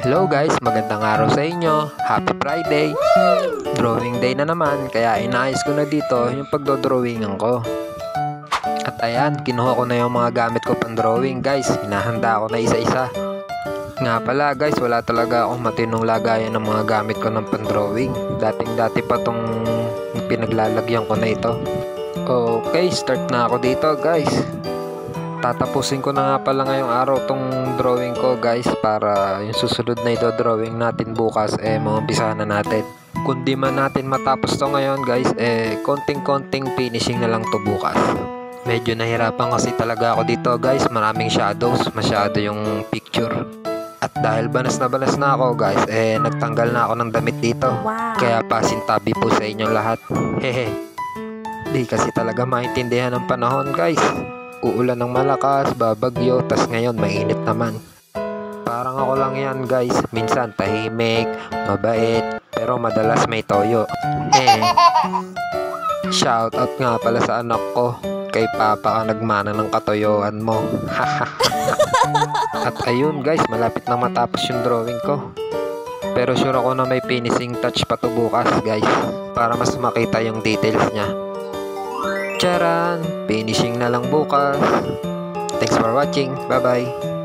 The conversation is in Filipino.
Hello guys, magandang araw sa inyo. Happy Friday. Drawing day na naman, kaya inayos ko na dito yung pagdodrawingan ko. At ayan, kinuha ko na yung mga gamit ko pang drawing guys. Hinahanda ko na isa-isa. Nga pala guys, wala talaga akong matinong lagayan ng mga gamit ko ng pang-drawing. Dating-dati pa tong pinaglalagyan ko na ito. Okay, start na ako dito guys. Tatapusin ko na nga pala ngayong araw tong drawing ko guys, para yung susunod na drawing natin bukas maumpisahan na natin. Kung di man natin matapos to ngayon guys, konting-konting finishing na lang to bukas. Medyo nahirapan kasi talaga ako dito guys, maraming shadows, masyado yung picture. At dahil banas na ako guys, nagtanggal na ako ng damit dito. Wow. Kaya pasintabi po sa inyong lahat. Hehe. Di kasi talaga maintindihan ng panahon guys. Uulan ng malakas, babagyo, tas ngayon mainit naman. Parang ako lang yan guys, minsan tahimik, mabait, pero madalas may toyo. Shout out nga pala sa anak ko, kay Papa ka nagmana ng katoyoan mo. At ayun guys, malapit na matapos yung drawing ko. Pero sure ako na may finishing touch pa to bukas guys, para mas makita yung details niya. Charan! Finishing na lang bukas. Thanks for watching. Bye bye.